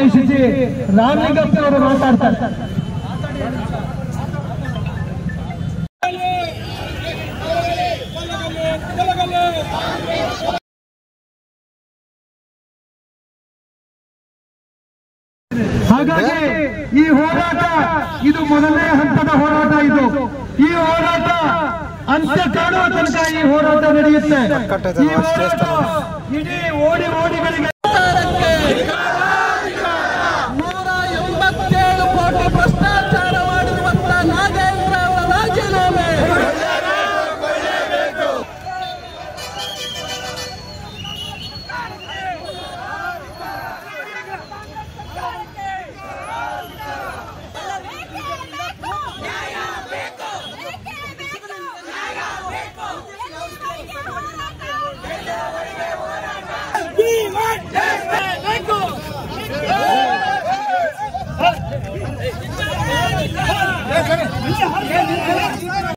ಉದ್ದೇಶಿಸಿ ರಾಮಲಿಂಗಪ್ಪ ಅವರು ಮಾತಾಡ್ತಾರೆ. ಹಾಗಾಗಿ ಈ ಹೋರಾಟ ಇದು ಮೊದಲನೇ ಹಂತದ ಹೋರಾಟ. ಈ ಹೋರಾಟ ಅಂತ್ಯ ಕಾಣುವ ತನಕ ಈ ಹೋರಾಟ ನಡೆಯುತ್ತೆ. ಈ ಹೋರಾಟ ಇಡೀ ಓಡಿಗಳಿಗೆ 187 ಕೋಟಿ ಭ್ರಷ್ಟಾಚಾರ ಮಾಡಿರುವಂತ ನಾಗೇಂದ್ರ ಅವರ ರಾಜೀನಾಮೆ.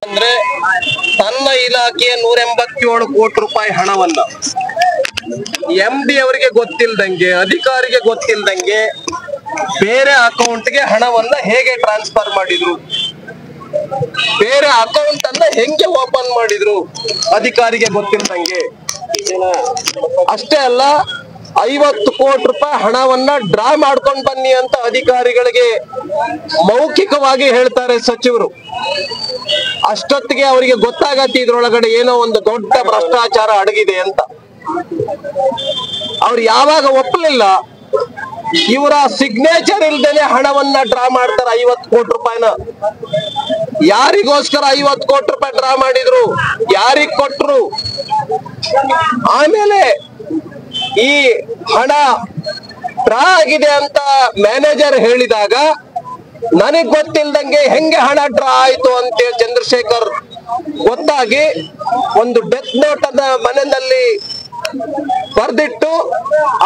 ಅಂದ್ರೆ ತನ್ನ ಇಲಾಖೆಯ 187 ಕೋಟಿ ರೂಪಾಯಿ ಹಣವನ್ನ MD ಅವರಿಗೆ ಗೊತ್ತಿಲ್ದಂಗೆ, ಅಧಿಕಾರಿಗೆ ಗೊತ್ತಿಲ್ದಂಗೆ ಬೇರೆ ಅಕೌಂಟ್ಗೆ ಹಣವನ್ನ ಹೇಗೆ ಟ್ರಾನ್ಸ್ಫರ್ ಮಾಡಿದ್ರು, ಬೇರೆ ಅಕೌಂಟ್ ಅನ್ನ ಹೆಂಗೆ ಓಪನ್ ಮಾಡಿದ್ರು ಅಧಿಕಾರಿಗೆ ಗೊತ್ತಿಲ್ದಂಗೆ. ಅಷ್ಟೇ ಅಲ್ಲ, 50 ಕೋಟಿ ರೂಪಾಯಿ ಹಣವನ್ನ ಡ್ರಾ ಮಾಡ್ಕೊಂಡು ಬನ್ನಿ ಅಂತ ಅಧಿಕಾರಿಗಳಿಗೆ ಮೌಖಿಕವಾಗಿ ಹೇಳ್ತಾರೆ ಸಚಿವರು. ಅಷ್ಟೊತ್ತಿಗೆ ಅವರಿಗೆ ಗೊತ್ತಾಗತ್ತೆ ಇದ್ರೊಳಗಡೆ ಏನೋ ಒಂದು ದೊಡ್ಡ ಭ್ರಷ್ಟಾಚಾರ ಅಡಗಿದೆ ಅಂತ. ಅವ್ರು ಯಾವಾಗ ಒಪ್ಪಲಿಲ್ಲ, ಇವರ ಸಿಗ್ನೇಚರ್ ಇಲ್ದೇನೆ ಹಣವನ್ನ ಡ್ರಾ ಮಾಡ್ತಾರೆ 50 ಕೋಟಿ ರೂಪಾಯಿನ. ಯಾರಿಗೋಸ್ಕರ 50 ಕೋಟಿ ರೂಪಾಯಿ ಡ್ರಾ ಮಾಡಿದ್ರು, ಯಾರಿಗ್ ಕೊಟ್ರು, ಆಮೇಲೆ ಈ ಹಣ ಡ್ರಾ ಆಗಿದೆ ಅಂತ ಮ್ಯಾನೇಜರ್ ಹೇಳಿದಾಗ ನನಗ್ ಗೊತ್ತಿಲ್ದಂಗೆ ಹೆಂಗೆ ಹಣ ಡ್ರಾ ಆಯ್ತು ಅಂತೇಳಿ ಚಂದ್ರಶೇಖರ್ ಗೊತ್ತಾಗಿ ಒಂದು ಡೆತ್ ನೋಟ್ ಅನ್ನ ಮನೆಯಲ್ಲಿ ಬರೆದಿಟ್ಟು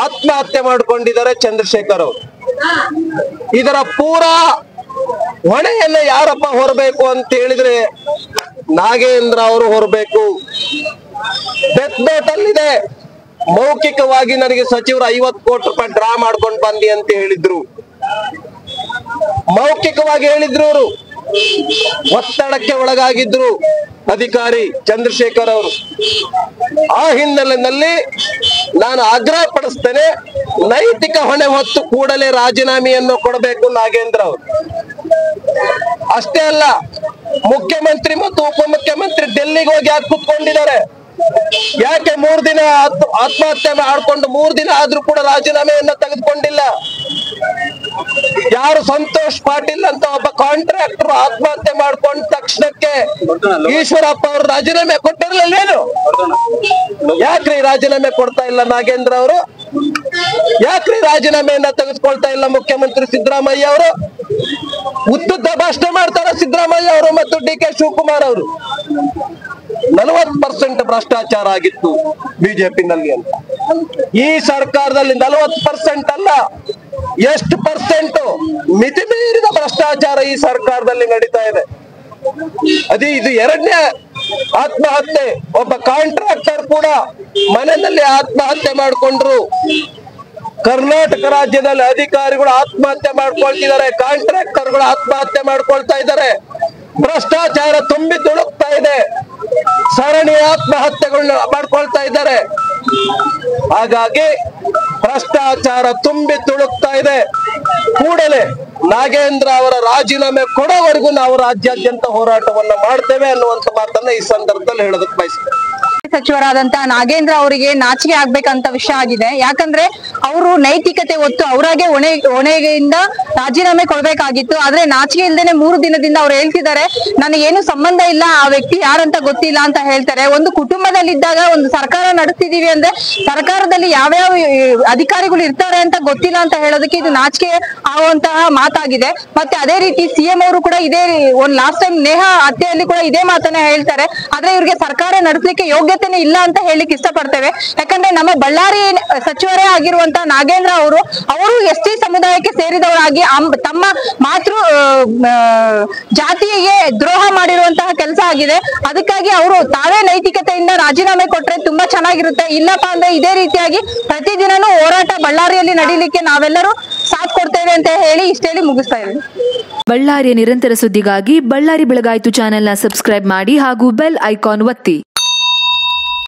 ಆತ್ಮಹತ್ಯೆ ಮಾಡ್ಕೊಂಡಿದ್ದಾರೆ ಚಂದ್ರಶೇಖರ್ ಅವರು. ಇದರ ಪೂರಾ ಹೊಣೆಯನ್ನ ಯಾರಪ್ಪ ಹೊರಬೇಕು ಅಂತ ಹೇಳಿದ್ರೆ ನಾಗೇಂದ್ರ ಅವರು ಹೊರಬೇಕು. ಡೆತ್ ನೋಟ್ ಅಲ್ಲಿದೆ, ಮೌಖಿಕವಾಗಿ ನನಗೆ ಸಚಿವರು 50 ಕೋಟಿ ರೂಪಾಯಿ ಡ್ರಾ ಮಾಡ್ಕೊಂಡು ಬಂದಿ ಅಂತ ಹೇಳಿದ್ರು, ಮೌಖಿಕವಾಗಿ ಹೇಳಿದ್ರು. ಅವರು ಒತ್ತಡಕ್ಕೆ ಒಳಗಾಗಿದ್ರು ಅಧಿಕಾರಿ ಚಂದ್ರಶೇಖರ್ ಅವರು. ಆ ಹಿನ್ನೆಲೆಯಲ್ಲಿ ನಾನು ಆಗ್ರಹ ಪಡಿಸ್ತೇನೆ, ನೈತಿಕ ಹೊಣೆ ಹೊತ್ತು ಕೂಡಲೇ ರಾಜೀನಾಮೆಯನ್ನು ಕೊಡಬೇಕು ನಾಗೇಂದ್ರ ಅವರು. ಅಷ್ಟೇ ಅಲ್ಲ, ಮುಖ್ಯಮಂತ್ರಿ ಮತ್ತು ಉಪಮುಖ್ಯಮಂತ್ರಿ ಡೆಲ್ಲಿಗೆ ಹೋಗಿ ಯಾಕೆ ಕುತ್ಕೊಂಡಿದ್ದಾರೆ? ಯಾಕೆ 3 ದಿನ ಆತ್ಮಹತ್ಯೆ ಮಾಡ್ಕೊಂಡು 3 ದಿನ ಆದ್ರೂ ಕೂಡ ರಾಜೀನಾಮೆಯನ್ನ ತೆಗೆದುಕೊಂಡಿಲ್ಲ? ಯಾರು ಸಂತೋಷ್ ಪಾಟೀಲ್ ಅಂತ ಒಬ್ಬ ಕಾಂಟ್ರಾಕ್ಟರ್ ಆತ್ಮಹತ್ಯೆ ಮಾಡ್ಕೊಂಡ ತಕ್ಷಣಕ್ಕೆ ಈಶ್ವರಪ್ಪ ಅವರು ರಾಜೀನಾಮೆ ಕೊಟ್ಟಿರಲಿಲ್ಲೇನು? ಯಾಕ್ರಿ ರಾಜೀನಾಮೆ ಕೊಡ್ತಾ ಇಲ್ಲ ನಾಗೇಂದ್ರ ಅವರು? ಯಾಕ್ರಿ ರಾಜೀನಾಮೆಯನ್ನ ತೆಗೆದುಕೊಳ್ತಾ ಇಲ್ಲ ಮುಖ್ಯಮಂತ್ರಿ ಸಿದ್ದರಾಮಯ್ಯ ಅವರು? ಉದ್ದುದ್ದ ಭಾಷಣ ಮಾಡ್ತಾರೆ ಸಿದ್ದರಾಮಯ್ಯ ಅವರು ಮತ್ತು DK ಶಿವಕುಮಾರ್ ಅವರು. 40% ಭ್ರಷ್ಟಾಚಾರ ಆಗಿತ್ತು ಬಿಜೆಪಿನಲ್ಲಿ ಅಂತ. ಈ ಸರ್ಕಾರದಲ್ಲಿ 40% ಅಲ್ಲ, ಎಷ್ಟು ಪರ್ಸೆಂಟ್ ಮಿತಿ ಮೀರಿದ ಭ್ರಷ್ಟಾಚಾರ ಈ ಸರ್ಕಾರದಲ್ಲಿ ನಡೀತಾ ಇದೆ. ಇದು 2ನೇ ಆತ್ಮಹತ್ಯೆ. ಒಬ್ಬ ಕಾಂಟ್ರಾಕ್ಟರ್ ಕೂಡ ಮನೆಯಲ್ಲಿ ಆತ್ಮಹತ್ಯೆ ಮಾಡಿಕೊಂಡ್ರು. ಕರ್ನಾಟಕ ರಾಜ್ಯದಲ್ಲಿ ಅಧಿಕಾರಿಗಳು ಆತ್ಮಹತ್ಯೆ ಮಾಡ್ಕೊಳ್ತಿದ್ದಾರೆ, ಕಾಂಟ್ರಾಕ್ಟರ್ಗಳು ಆತ್ಮಹತ್ಯೆ ಮಾಡ್ಕೊಳ್ತಾ ಇದ್ದಾರೆ. ಭ್ರಷ್ಟಾಚಾರ ತುಂಬಿ ತುಳುಕ್ತಾ ಇದೆ, ಸರಣಿ ಆತ್ಮಹತ್ಯೆಗಳನ್ನ ಮಾಡ್ಕೊಳ್ತಾ ಇದ್ದಾರೆ. ಹಾಗಾಗಿ ಭ್ರಷ್ಟಾಚಾರ ತುಂಬಿ ತುಳುಕ್ತಾ ಇದೆ. ಕೂಡಲೇ ನಾಗೇಂದ್ರ ಅವರ ರಾಜೀನಾಮೆ ಕೊಡೋವರೆಗೂ ನಾವು ರಾಜ್ಯಾದ್ಯಂತ ಹೋರಾಟವನ್ನ ಮಾಡ್ತೇವೆ ಅನ್ನುವಂತ ಮಾತನ್ನ ಈ ಸಂದರ್ಭದಲ್ಲಿ ಹೇಳೋದಕ್ಕೆ ಬಯಸ್ತೇನೆ. ಸಚಿವರಾದಂತಹ ನಾಗೇಂದ್ರ ಅವರಿಗೆ ನಾಚಿಕೆ ಆಗ್ಬೇಕಂತ ವಿಷಯ ಆಗಿದೆ. ಯಾಕಂದ್ರೆ ಅವರು ನೈತಿಕತೆ ಹೊತ್ತು ಅವರಾಗೆ ಹೊಣೆಯಿಂದ ರಾಜೀನಾಮೆ ಕೊಡ್ಬೇಕಾಗಿತ್ತು. ಆದ್ರೆ ನಾಚಿಕೆ ಇಲ್ದೇನೆ 3 ದಿನದಿಂದ ಅವ್ರು ಹೇಳ್ತಿದ್ದಾರೆ ನನಗೇನು ಸಂಬಂಧ ಇಲ್ಲ, ಆ ವ್ಯಕ್ತಿ ಯಾರಂತ ಗೊತ್ತಿಲ್ಲ ಅಂತ ಹೇಳ್ತಾರೆ. ಒಂದು ಕುಟುಂಬದಲ್ಲಿದ್ದಾಗ ಒಂದು ಸರ್ಕಾರ ನಡೆಸ್ತಿದೀವಿ ಅಂದ್ರೆ ಸರ್ಕಾರದಲ್ಲಿ ಯಾವ್ಯಾವ ಅಧಿಕಾರಿಗಳು ಇರ್ತಾರೆ ಅಂತ ಗೊತ್ತಿಲ್ಲ ಅಂತ ಹೇಳೋದಕ್ಕೆ ಇದು ನಾಚಿಕೆ ಆಗುವಂತಹ ಮಾತಾಗಿದೆ. ಮತ್ತೆ ಅದೇ ರೀತಿ CM ಅವರು ಕೂಡ ಇದೇ ಒಂದು ಲಾಸ್ಟ್ ಟೈಮ್ ನೇಹಾ ಹತ್ಯೆಯಲ್ಲಿ ಕೂಡ ಇದೇ ಮಾತನ್ನ ಹೇಳ್ತಾರೆ. ಆದ್ರೆ ಇವ್ರಿಗೆ ಸರ್ಕಾರ ನಡೆಸಲಿಕ್ಕೆ ಯೋಗ್ಯತೆ ಇಲ್ಲ ಅಂತ ಹೇಳಿಕ್ಕೆ ಇಷ್ಟಪಡ್ತೇವೆ. ಯಾಕಂದ್ರೆ ನಮ್ಮ ಬಳ್ಳಾರಿ ಸಚಿವರೇ ಆಗಿರುವಂತಹ ನಾಗೇಂದ್ರ ಅವರು ST ಸಮುದಾಯಕ್ಕೆ ಸೇರಿದವರಾಗಿ ತಮ್ಮ ಮಾತೃ ಜಾತಿಗೆ ದ್ರೋಹ ಮಾಡಿರುವಂತಹ ಕೆಲಸ ಆಗಿದೆ. ಅದಕ್ಕಾಗಿ ಅವರು ತಾವೇ ನೈತಿಕತೆಯಿಂದ ರಾಜೀನಾಮೆ ಕೊಟ್ರೆ ತುಂಬಾ ಚೆನ್ನಾಗಿರುತ್ತೆ. ಇಲ್ಲಪ್ಪ ಅಂದ್ರೆ ಇದೇ ರೀತಿಯಾಗಿ ಪ್ರತಿದಿನನೂ ಹೋರಾಟ ಬಳ್ಳಾರಿಯಲ್ಲಿ ನಡೀಲಿಕ್ಕೆ ನಾವೆಲ್ಲರೂ ಸಾಥ್ ಹೇಳಿ ಇಷ್ಟ ಹೇಳಿ ಮುಗಿಸ್ತಾ ಇದ್ದೀನಿ. ಬಳ್ಳಾರಿಯ ನಿರಂತರ ಸುದ್ದಿಗಾಗಿ ಬಳ್ಳಾರಿ ಬೆಳಗಾಯಿತು ಚಾನೆಲ್ನ ಸಬ್ಸ್ಕ್ರೈಬ್ ಮಾಡಿ ಹಾಗೂ ಬೆಲ್ ಐಕಾನ್ ಒತ್ತಿ.